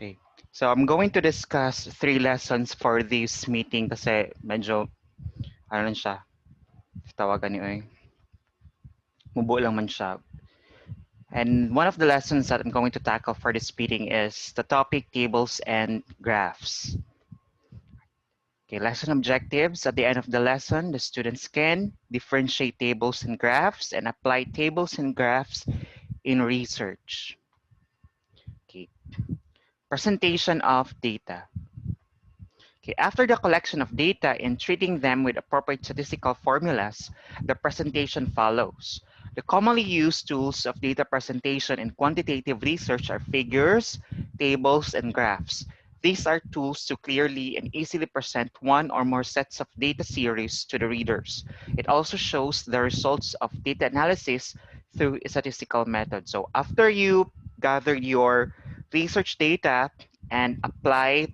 Okay. So I'm going to discuss 3 lessons for this meeting kasi medyo ano lang siya, tawagan niyo mubo lang man siya. And one of the lessons that I'm going to tackle for this meeting is the topic tables and graphs. Okay, lesson objectives. At the end of the lesson, the students can differentiate tables and graphs and apply tables and graphs in research. Okay. Presentation of data. Okay, after the collection of data and treating them with appropriate statistical formulas, the presentation follows. The commonly used tools of data presentation and quantitative research are figures, tables, and graphs. These are tools to clearly and easily present one or more sets of data series to the readers. It also shows the results of data analysis through a statistical method. So after you gather your research data and apply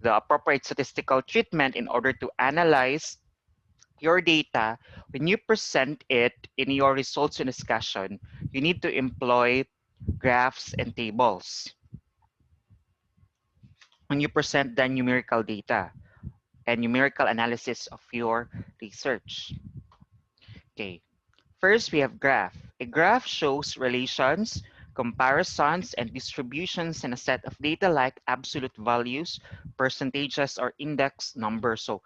the appropriate statistical treatment in order to analyze your data, when you present it in your results in discussion, you need to employ graphs and tables. When you present the numerical data and numerical analysis of your research. Okay, first we have graph. A graph shows relations, comparisons, and distributions in a set of data like absolute values, percentages, or index numbers. So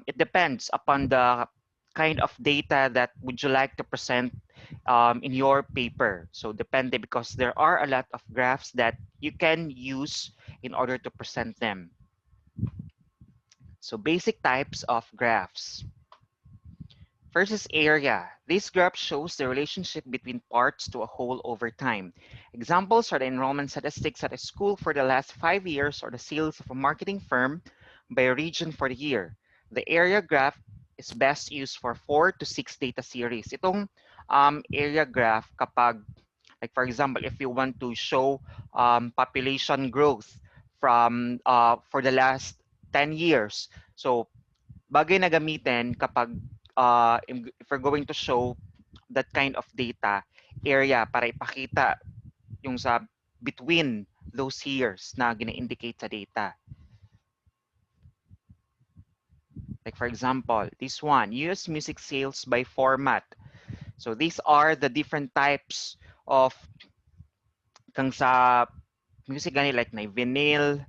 it depends upon the kind of data that would you like to present in your paper. So depende because there are a lot of graphs that you can use in order to present them. So basic types of graphs. First is area. This graph shows the relationship between parts to a whole over time. Examples are the enrollment statistics at a school for the last 5 years or the sales of a marketing firm by a region for the year. The area graph is best used for 4 to 6 data series. Itong area graph kapag, like for example, if you want to show population growth from for the last 10 years. So bagay na gamitin kapag if we're going to show that kind of data area para ipakita yung sa between those years na gina-indicate sa data. Like for example, this one, US music sales by format. So these are the different types of kang sa music gani like na vinyl,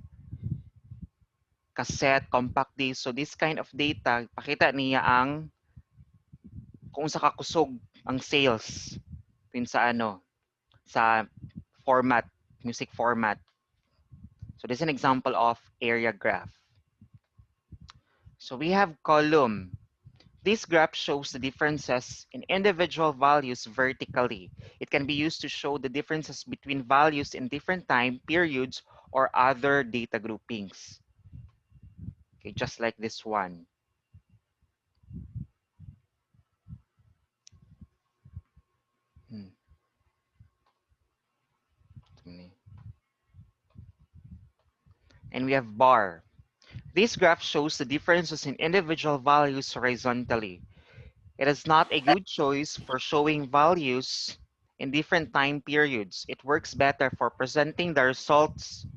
cassette, compact disc. So this kind of data, pakita niya ang kung sa kakusog ang sales yun sa ano sa format, music format. So this is an example of area graph. So we have column. This graph shows the differences in individual values vertically. It can be used to show the differences between values in different time periods or other data groupings. Okay, just like this one. And we have bar. This graph shows the differences in individual values horizontally. It is not a good choice for showing values in different time periods. It works better for presenting the results.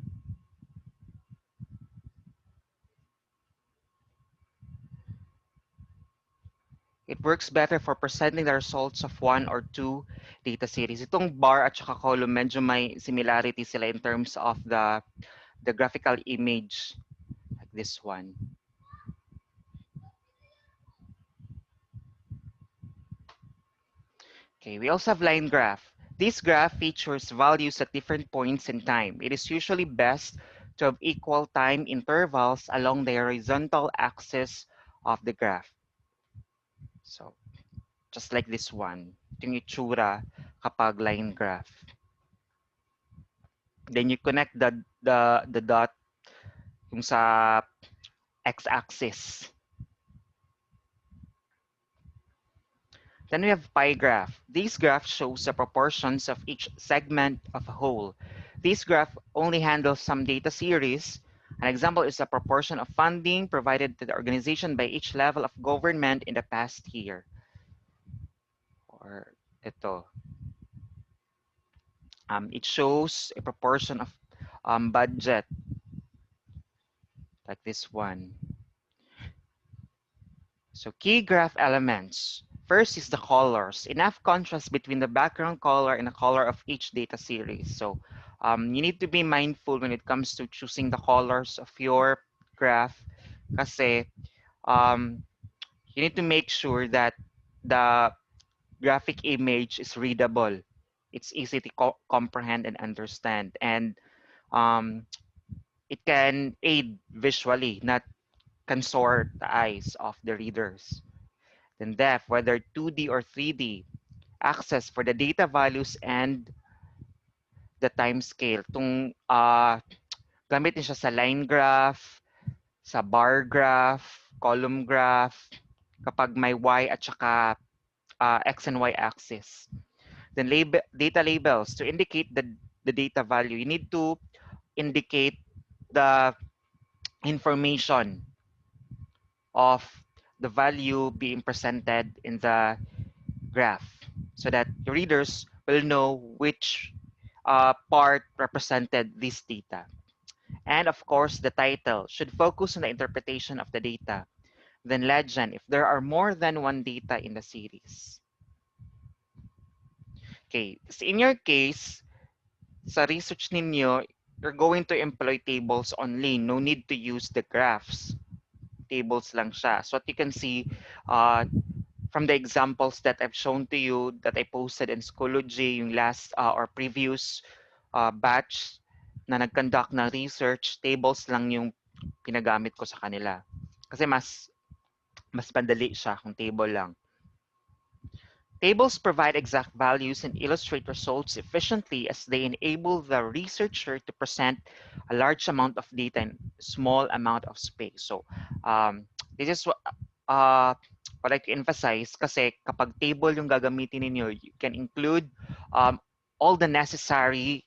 It works better for presenting the results of 1 or 2 data series. Itong bar at saka column, medyo may similarity sila in terms of the graphical image, like this one. Okay, we also have line graph. This graph features values at different points in time. It is usually best to have equal time intervals along the horizontal axis of the graph. So, just like this one, ito yung itsura kapag line graph. Then you connect the dot yung sa x-axis. Then we have pie graph. This graph shows the proportions of each segment of a whole. This graph only handles some data series. An example is the proportion of funding provided to the organization by each level of government in the past year. Or ito. It shows a proportion budget, like this one. So key graph elements. First is the colors. Enough contrast between the background color and the color of each data series. So you need to be mindful when it comes to choosing the colors of your graph kasi you need to make sure that the graphic image is readable. It's easy to comprehend and understand. And um, it can aid visually, not consort the eyes of the readers. Then depth, whether 2D or 3D, access for the data values and the time scale. Tung gamitin siya sa line graph, sa bar graph, column graph, kapag may Y at saka X and Y axis. Then data labels to indicate the data value. You need to indicate the information of the value being presented in the graph so that your readers will know which part represented this data. And of course, the title should focus on the interpretation of the data. Then legend, if there are more than one data in the series. Okay, so in your case, sa research ninyo, you're going to employ tables only. No need to use the graphs. Tables lang siya. So what you can see from the examples that I've shown to you that I posted in Schoology, yung last or previous batch na nag-conduct ng research, tables lang yung pinagamit ko sa kanila. Kasi mas madali siya kung table lang. Tables provide exact values and illustrate results efficiently as they enable the researcher to present a large amount of data in a small amount of space. So, this is what I like to emphasize kasi kapag table yung gagamitin ninyo, you can include all the necessary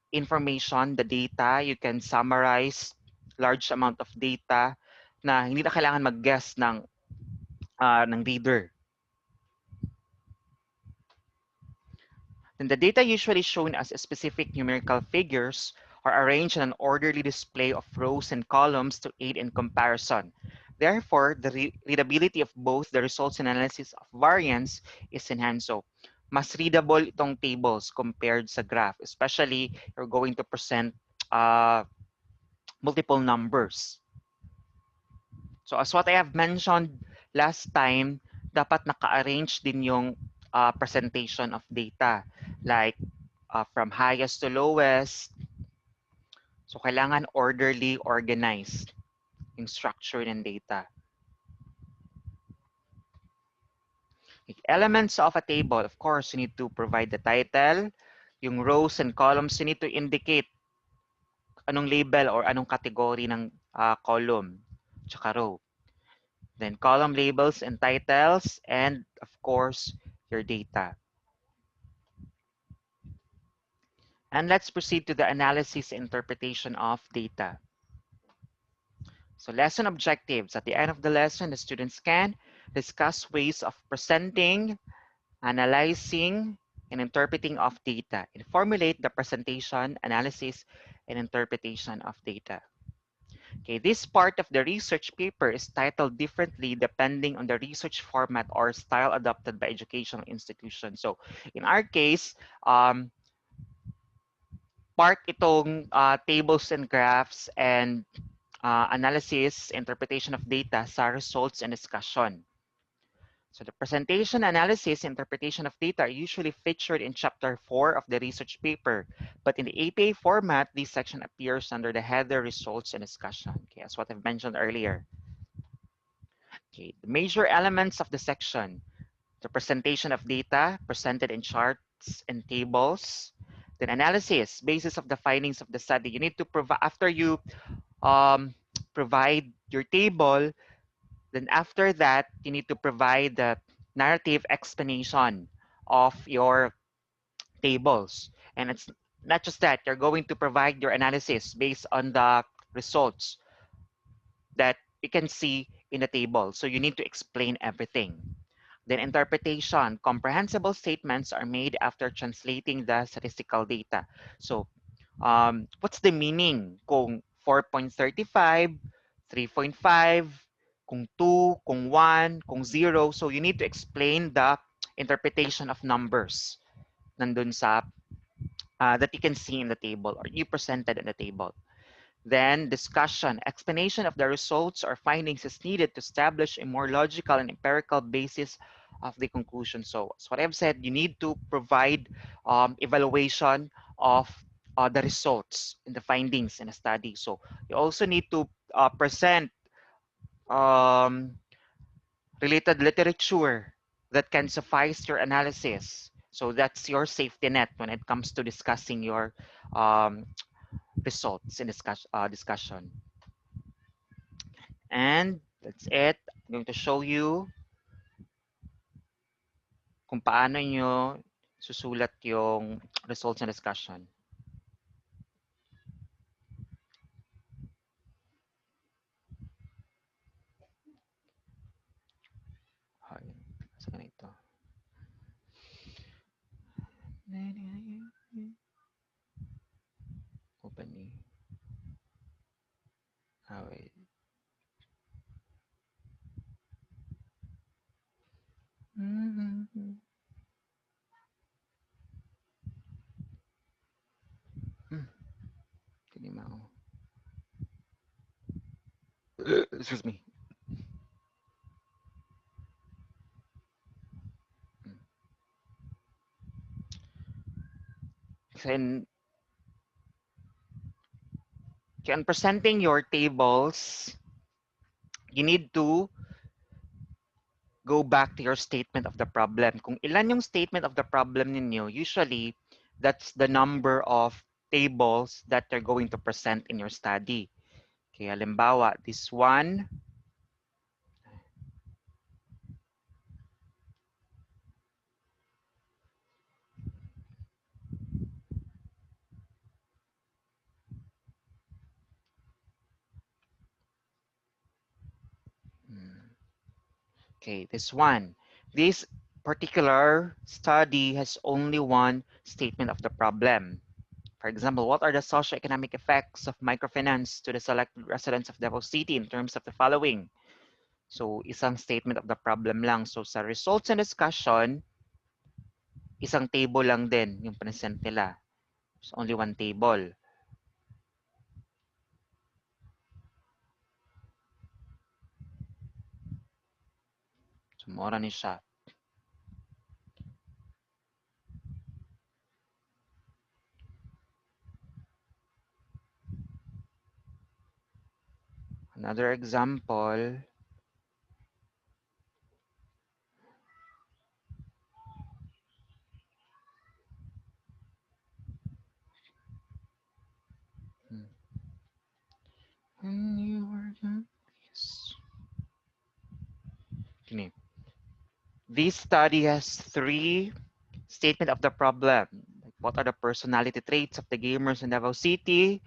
information, the data. You can summarize large amount of data na hindi na kailangan mag-guess ng reader. Then the data usually shown as specific numerical figures are arranged in an orderly display of rows and columns to aid in comparison. Therefore, the readability of both the results and analysis of variance is enhanced. So, mas readable itong tables compared sa graph, especially you're going to present multiple numbers. So as what I have mentioned last time, dapat naka-arrange din yung presentation of data. Like from highest to lowest. So kailangan orderly, organized yung structure ng data. Elements of a table, of course, you need to provide the title. Yung rows and columns, you need to indicate anong label or anong category ng column tsaka row. Then column labels and titles, and of course, your data. And let's proceed to the analysis and interpretation of data. So lesson objectives. At the end of the lesson, the students can discuss ways of presenting, analyzing, and interpreting of data, and formulate the presentation, analysis, and interpretation of data. Okay, this part of the research paper is titled differently depending on the research format or style adopted by educational institutions. So in our case, part itong tables and graphs and analysis, interpretation of data sa results and discussion. So the presentation, analysis, interpretation of data are usually featured in chapter 4 of the research paper, but in the APA format, this section appears under the header results and discussion. Okay, as what I've mentioned earlier. Okay, the major elements of the section: the presentation of data presented in charts and tables, then analysis, basis of the findings of the study. You need to provide, after you provide your table, then after that, you need to provide the narrative explanation of your tables. And it's not just that, you're going to provide your analysis based on the results that you can see in the table. So you need to explain everything. Then interpretation, comprehensible statements are made after translating the statistical data. So what's the meaning kung 4.35, 3.5, kung 2, kung 1, kung 0. So you need to explain the interpretation of numbers nandun sa that you can see in the table or you presented in the table. Then discussion, explanation of the results or findings is needed to establish a more logical and empirical basis of the conclusion. So as what I've said, you need to provide evaluation of the results and the findings in a study. So you also need to present um, related literature that can suffice your analysis. So that's your safety net when it comes to discussing your um, results in discussion. And that's it. I'm going to show you kung paano nyo susulat yung results ng discussion. Saan na ito? Open ni. Wait. Hindi mao. Excuse me. Then, on presenting your tables, you need to go back to your statement of the problem. Kung ilan yung statement of the problem ninyo, usually, that's the number of tables that you're going to present in your study. Kaya halimbawa, this one, okay, this one. This particular study has only one statement of the problem. For example, what are the socioeconomic effects of microfinance to the selected residents of Davao City in terms of the following? So, isang statement of the problem lang. So, sa results and discussion, isang table lang din yung present nila. It's only one table. So, mura ni siya. Another example, this study has 3 statement of the problem. What are the personality traits of the gamers in Davao City?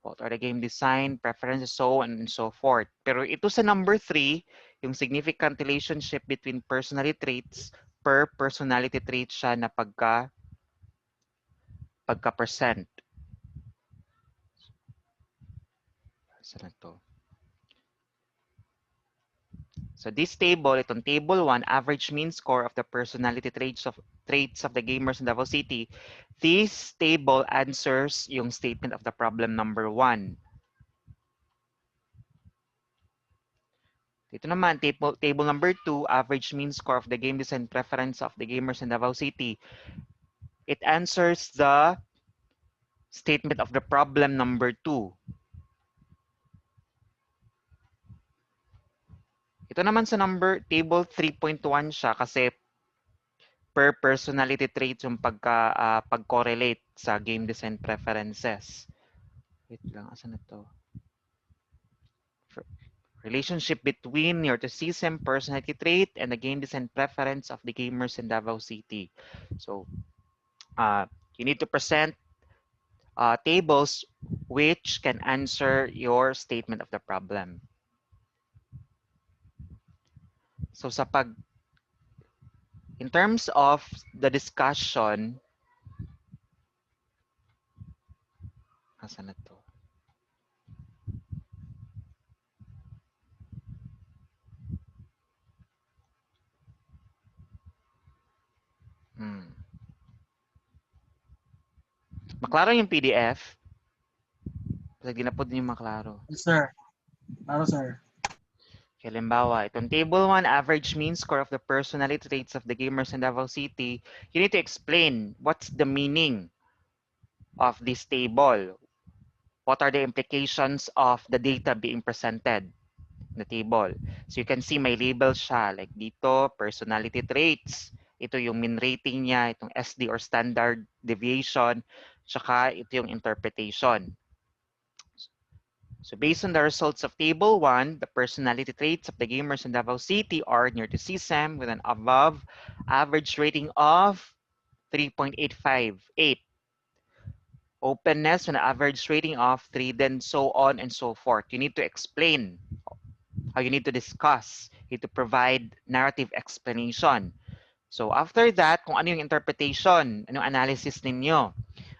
What are the game design, preferences, so on and so forth. Pero ito sa number 3, yung significant relationship between personality traits per personality trait siya na pagka-percent. Saan to? So this table, itong table 1, average mean score of the personality traits of the gamers in Davao City. This table answers yung statement of the problem number 1. Dito naman, table number 2, average mean score of the game design preference of the gamers in Davao City. It answers the statement of the problem number 2. Ito naman sa table 3.1 siya kasi per personality trait yung pag-correlate sa game design preferences. Wait lang, asan ito? Relationship between your autism personality trait and the game design preference of the gamers in Davao City. So, you need to present tables which can answer your statement of the problem. So in terms of the discussion, Asa na to? Maklaro yung PDF. Kasi ginapod din yung maklaro. Yes, sir. Ano, sir? Halimbawa, itong table 1, average mean score of the personality traits of the gamers in Davao City, you need to explain what's the meaning of this table. What are the implications of the data being presented in the table? So you can see may label siya. Like dito, personality traits. Ito yung mean rating niya, itong SD or standard deviation, tsaka ito yung interpretation. So based on the results of Table 1, the personality traits of the gamers in Davao City are near to CSAM with an above average rating of 3.858. Openness with an average rating of 3, then so on and so forth. You need to explain how you need to discuss. You need to provide narrative explanation. So after that, kung ano yung interpretation, anong analysis ninyo.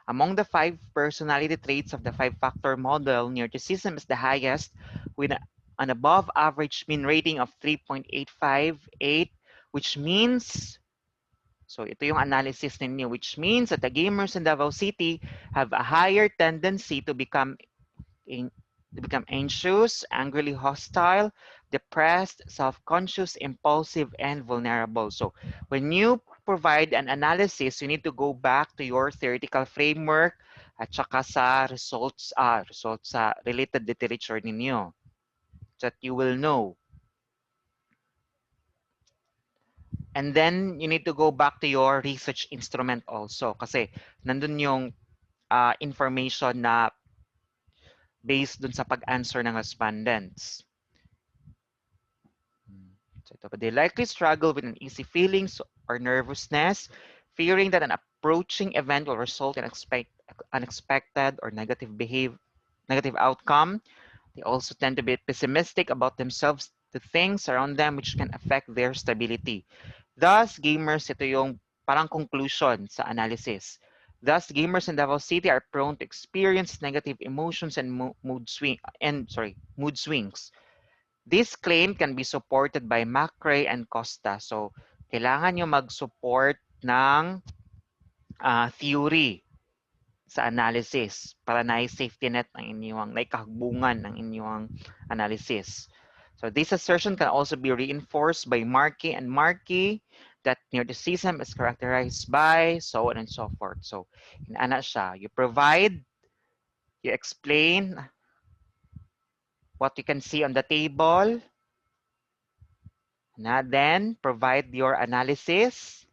Among the 5 personality traits of the 5-factor model, neuroticism is the highest with an above average mean rating of 3.858, which means, so ito yung analysis ninyo, which means that the gamers in Davao City have a higher tendency to become anxious, angrily hostile, depressed, self-conscious, impulsive, and vulnerable. So when you provide an analysis, you need to go back to your theoretical framework at saka sa results sa related literature ninyo so that you will know. And then you need to go back to your research instrument also kasi nandun yung information na based dun sa pag-answer ng respondents. So they likely struggle with an easy feelings or nervousness, fearing that an approaching event will result in unexpected or negative outcome. They also tend to be pessimistic about themselves, the things around them which can affect their stability. Thus, gamers, ito yung parang conclusion sa analysis. Thus, gamers in Davao City are prone to experience negative emotions and mood swings. This claim can be supported by McRae and Costa. So, kailangan nyo mag-support ng theory sa analysis para na safety net ng inyong, kahagbungan ng inyong analysis. So, this assertion can also be reinforced by Markey and Markey that neuroticism is characterized by so on and so forth. So, ana siya. You provide, you explain what you can see on the table, then provide your analysis,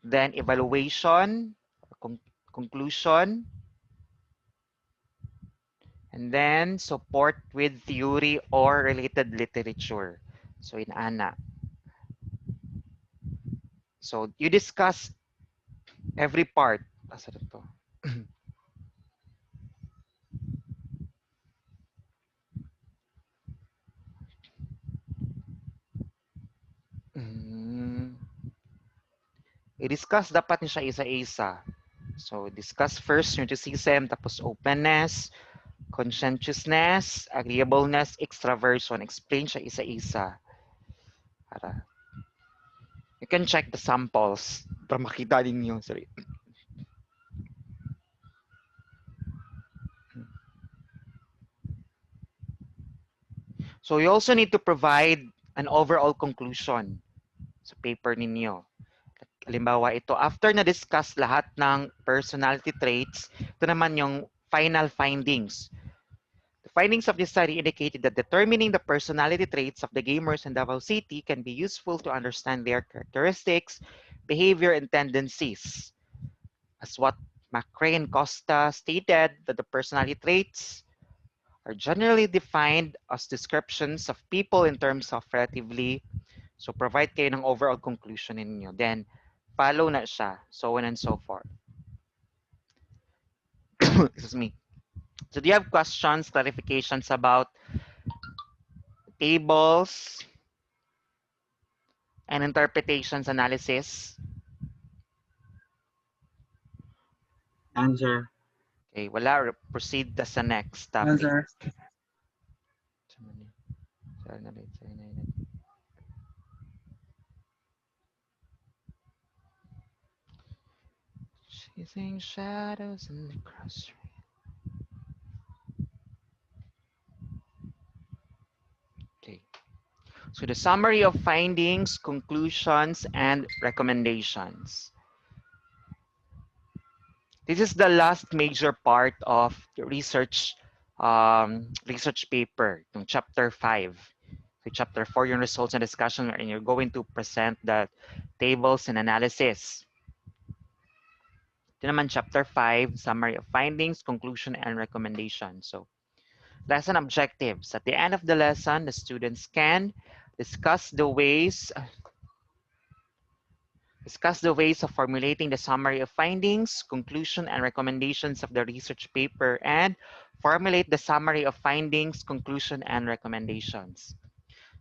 then evaluation, conclusion, and then support with theory or related literature. So in ANA. So you discuss every part. Asa to? I-discuss dapat niya siya isa-isa. So discuss first neuroticism, tapos openness, conscientiousness, agreeableness, extraversion. Explain siya isa-isa. Para you can check the samples para makita ninyo. Sorry. So you also need to provide an overall conclusion sa paper ninyo. Halimbawa ito, after na-discuss lahat ng personality traits, ito naman yung final findings. The findings of this study indicated that determining the personality traits of the gamers in Davao City can be useful to understand their characteristics, behavior, and tendencies. As what McRae and Costa stated, that the personality traits are generally defined as descriptions of people in terms of relatively. So provide kayo ng overall conclusion ninyo. Then follow na siya, so on and so forth. Excuse me. So do you have questions, clarifications about tables and interpretations analysis? Answer. Okay, wala. Proceed ta sa next topic. Answer. Chasing shadows in the crossroads. Okay. So the summary of findings, conclusions, and recommendations. This is the last major part of the research paper, yung chapter 5. So chapter 4, yung results and discussion, and you're going to present the tables and analysis. Ito naman chapter 5, summary of findings, conclusion, and recommendation. So lesson objectives. At the end of the lesson, the students can discuss the ways of formulating the summary of findings, conclusion, and recommendations of the research paper, and formulate the summary of findings, conclusion, and recommendations.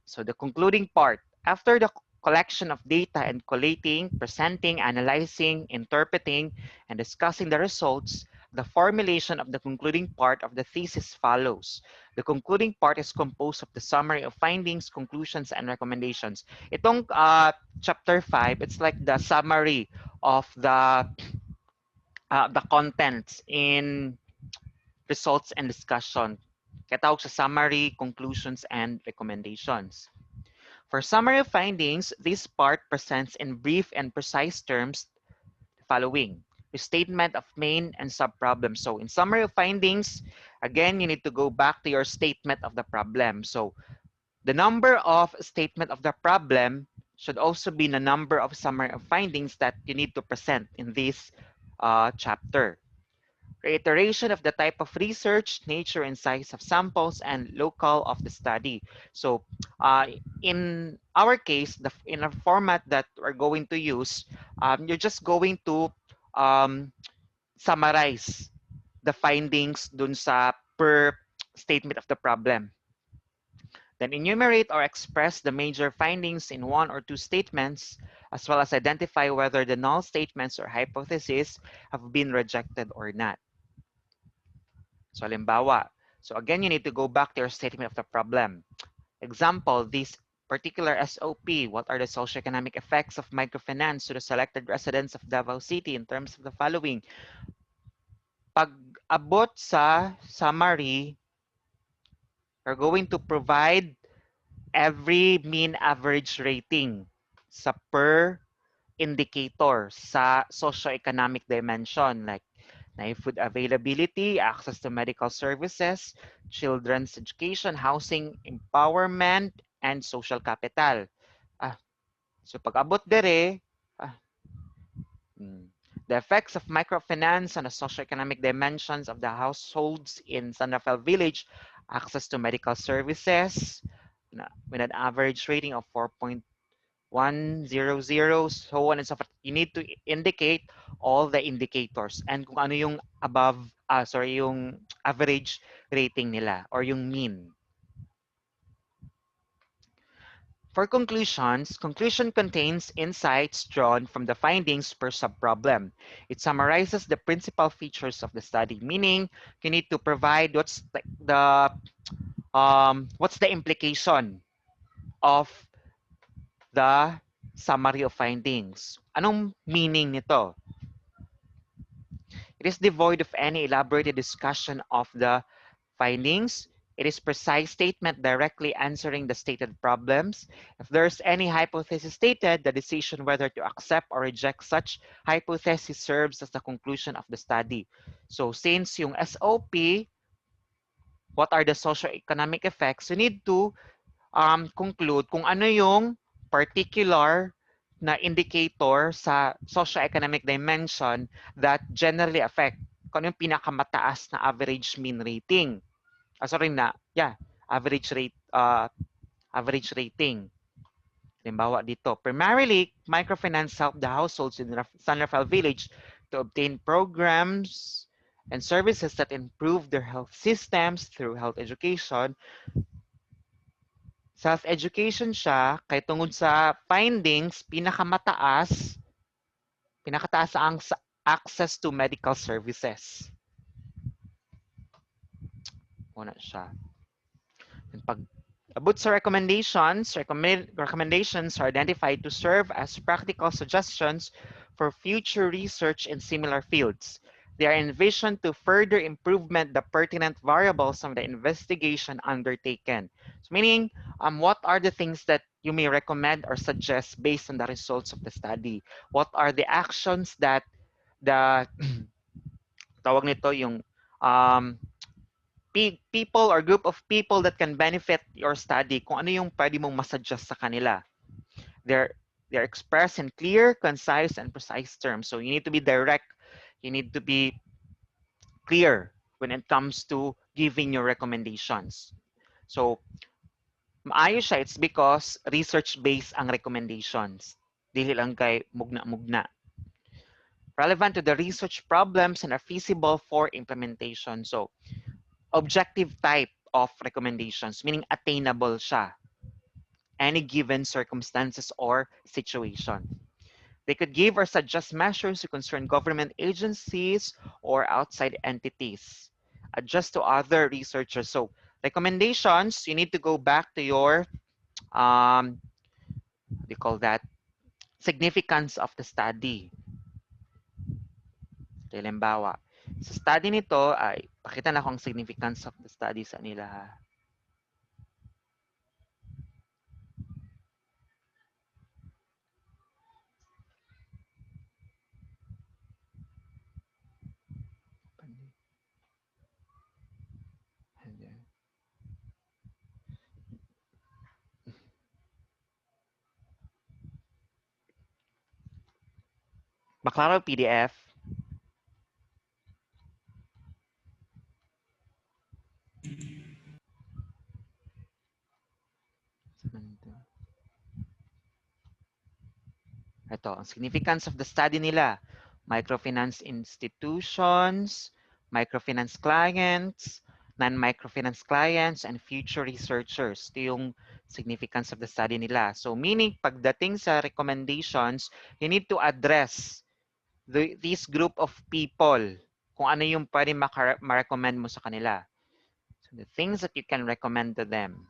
So the concluding part, after the collection of data and collating, presenting, analyzing, interpreting, and discussing the results, the formulation of the concluding part of the thesis follows. The concluding part is composed of the summary of findings, conclusions, and recommendations. Itong chapter 5, it's like the summary of the contents in results and discussion. Kaya tawag sa summary, conclusions, and recommendations. For summary of findings, this part presents in brief and precise terms the following. The statement of main and sub-problems. So in summary of findings, again, you need to go back to your statement of the problem. So the number of statement of the problem should also be the number of summary of findings that you need to present in this chapter. Reiteration of the type of research, nature and size of samples, and locale of the study. So in our case, in a format that we're going to use, you're just going to summarize the findings dun sa per statement of the problem. Then enumerate or express the major findings in one or two statements, as well as identify whether the null statements or hypotheses have been rejected or not. So halimbawa, so again, you need to go back to your statement of the problem. Example, this particular SOP, what are the socioeconomic effects of microfinance to the selected residents of Davao City in terms of the following? Pag abot sa summary, we're going to provide every mean average rating sa per indicator sa socioeconomic dimension, like food availability, access to medical services, children's education, housing empowerment, and social capital. So pag abot dere, the effects of microfinance on the socioeconomic dimensions of the households in San Rafael Village, access to medical services, with an average rating of 4.100, so on and so forth. You need to indicate all the indicators and kung ano yung yung average rating nila or yung mean. For conclusions, conclusion contains insights drawn from the findings per subproblem. It summarizes the principal features of the study, meaning you need to provide what's the implication of the summary of findings. Anong meaning nito? It is devoid of any elaborated discussion of the findings. It is precise statement directly answering the stated problems. If there's any hypothesis stated, the decision whether to accept or reject such hypothesis serves as the conclusion of the study. So since yung SOP, what are the socioeconomic effects, you need to conclude kung ano yung particular na indicator sa socioeconomic dimension that generally affect kung ano yung pinakamataas na average mean rating. Average rating. Halimbawa dito, primarily, microfinance helped the households in San Rafael Village to obtain programs and services that improve their health systems through health education. Self-education siya, kay tungod sa findings, pinakataas ang access to medical services. Una siya. And pag abot sa recommendations, recommendations are identified to serve as practical suggestions for future research in similar fields. They are envisioned to further improvement the pertinent variables of the investigation undertaken. So meaning, what are the things that you may recommend or suggest based on the results of the study? What are the actions that the tawag nito yung um, people or group of people that can benefit your study, kung ano yung pwede mong masuggest sa kanila. They're expressed in clear, concise, and precise terms. So you need to be direct. You need to be clear when it comes to giving your recommendations. So maayos siya, it's because research-based ang recommendations. Dili lang kay mugna-mugna. Relevant to the research problems and are feasible for implementation. So objective type of recommendations, meaning attainable siya. Any given circumstances or situation. They could give or suggest measures to concern government agencies or outside entities. Adjust to other researchers. So recommendations, you need to go back to your, what do you call that? Significance of the study. Halimbawa, sa study nito ay, pakita na akong significance of the study sa nila. Baklaro PDF. Ito, ang significance of the study nila. Microfinance institutions, microfinance clients, non-microfinance clients, and future researchers. Ito yung significance of the study nila. So meaning, pagdating sa recommendations, you need to address this group of people kung ano yung pwede ma-recommend mo sa kanila. So the things that you can recommend to them.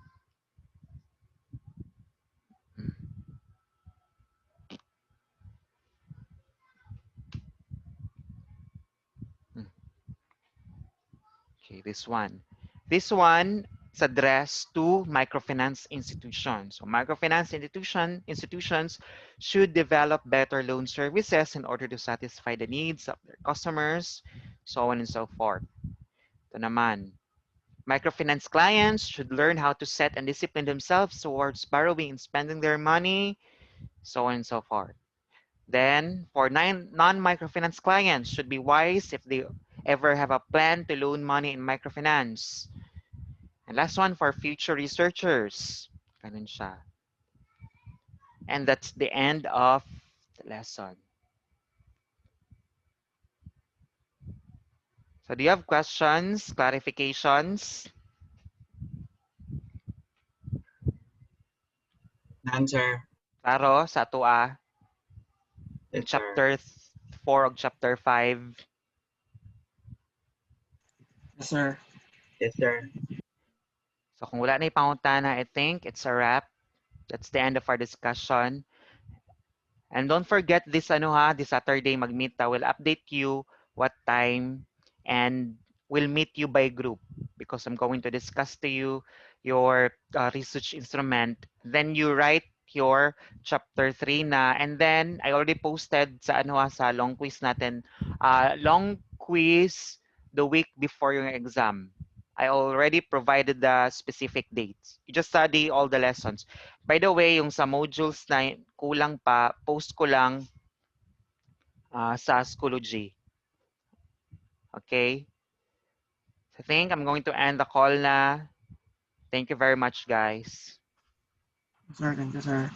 Okay, this one. This one is addressed to microfinance institutions. So microfinance institutions should develop better loan services in order to satisfy the needs of their customers, so on and so forth. Ito naman. Microfinance clients should learn how to set and discipline themselves towards borrowing and spending their money, so on and so forth. Then, for non-microfinance clients, should be wise if they ever have a plan to loan money in microfinance. And last one, for future researchers. Ganun siya. And that's the end of the lesson. So do you have questions, clarifications? None, sir. Klaro sa atua? In Yes, sir. chapter 4 o chapter 5? Yes, sir. Yes, sir. So kung wala na ipangutana, I think it's a wrap. That's the end of our discussion. And don't forget this this Saturday mag-meet. I will update you what time and we'll meet you by group because I'm going to discuss to you your research instrument. Then you write your chapter 3 na, and then I already posted sa sa long quiz natin. Long quiz the week before your exam. I already provided the specific dates. You just study all the lessons. By the way, yung sa modules na kulang pa, post ko lang sa Schoology. Okay? So I think I'm going to end the call na. Thank you very much, guys. Sir, thank you, sir.